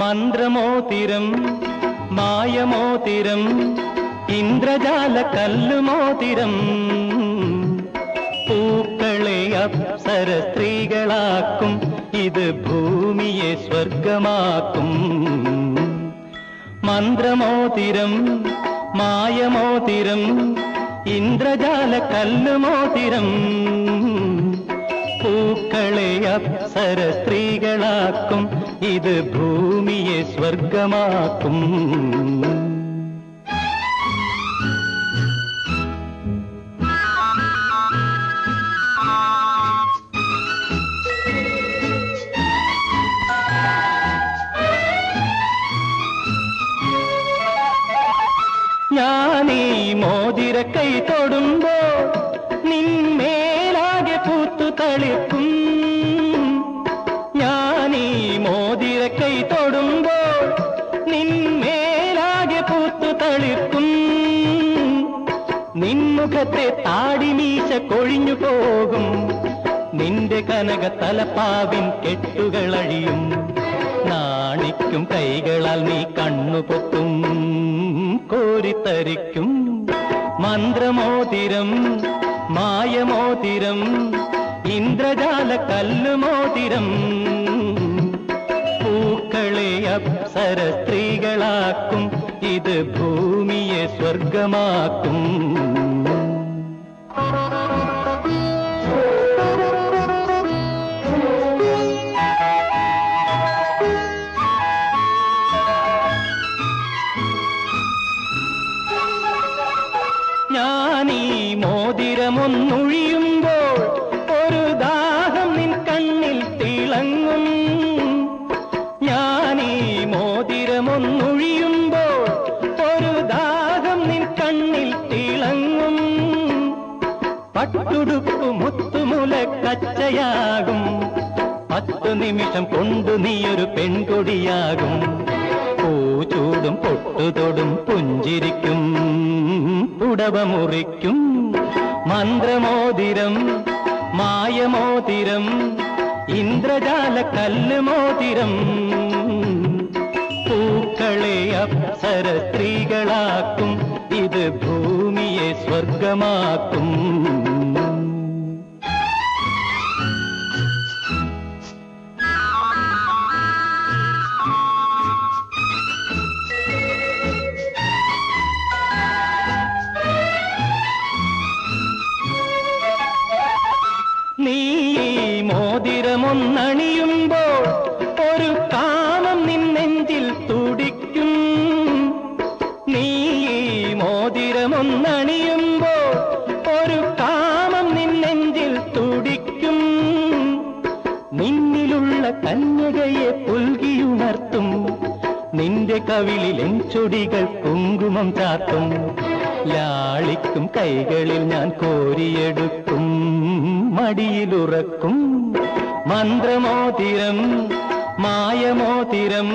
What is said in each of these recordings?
മന്ത്രമോതിരം മായമോതിരം ഇന്ദ്രജാല കല്ലുമോതിരം പൂക്കളെ അപ്സര സ്ത്രീകളാക്കും ഇത് ഭൂമിയെ സ്വർഗമാക്കും മന്ത്രമോതിരം മായമോതിരം ഇന്ദ്രജാല കല്ലുമോതിരം പൂക്കളെ അപ്സര സ്ത്രീകളാക്കും ഇത് ഭൂമിയെ സ്വർഗമാക്കും ഞാനീ മോതിരക്കൈ തൊടുമ്പോൾ നിന്മേലാകെ പൂത്തു തളിർക്കും ഞാനീ മോതിരക്കൈ തൊടുമ്പോൾ നിന്മേലാകെ പൂത്തു തളിർക്കും നിൻമുഖത്തെ താടിമീശ കൊഴിഞ്ഞു പോകും നിന്റെ കനക തലപ്പാവിൻ കെട്ടുകളഴിയും നാണിക്കും കൈകളാൽ നീ കണ്ണുപൊത്തും കോരിത്തരിക്കും മന്ത്രമോതിരം മായമോതിരം ഇന്ദ്രജാല കല്ലുമോതിരം പൂക്കളെ അപ്സര സ്ത്രീകളാക്കും ഇത് ഭൂമിയെ സ്വർഗമാക്കും ഞാനീ മോതിരമൊന്നൊഴിയുമ്പോൾ ഒരു ദാഹം നിൻ കണ്ണിൽ തിളങ്ങും ഞാനീ മോതിരമൊന്നൊഴിയുമ്പോൾ ഒരു ദാഹം നിൻ കണ്ണിൽ തിളങ്ങും പട്ടുടുപ്പ് മുത്തുമുല കച്ചയാകും 10 നിമിഷം കൊണ്ടു നീയൊരു പെൺകൊടിയാകും പൂച്ചൂടും പൊട്ടുതൊടും പുഞ്ചിരിക്കും പുടവമുറിക്കും മന്ത്രമോതിരം മായമോതിരം ഇന്ദ്രജാല കല്ലുമോതിരം പൂക്കളെ അപ്സര സ്ത്രീകളാക്കും ഇത് ഭൂമിയെ സ്വർഗമാക്കും നീ മോതിരമൊന്നണിയുമ്പോൾ ഒരു കാമം നിൻ നെഞ്ചിൽ തുടിക്കും നീ മോതിരമൊന്നണിയുമ്പോൾ ഒരു കാമം നിൻ നെഞ്ചിൽ തുടിക്കും നിന്നിലുള്ള കന്യകയെ പുൽകിയുണർത്തും നിന്റെ കവിളിൽ ചൊടികൾ കുങ്കുമം ചാർത്തും ലാളിക്കും കൈകളിൽ ഞാൻ കോരിയെടുക്കും മടിയിലുറക്കും മന്ത്രമോതിരം മായമോതിരം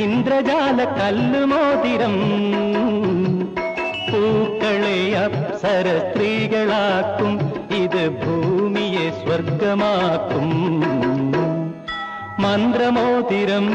ഇന്ദ്രജാല കല്ലുമോതിരം പൂക്കളെ അപ്സര സ്ത്രീകളാക്കും ഇത് ഭൂമിയെ സ്വർഗമാക്കും മന്ത്രമോതിരം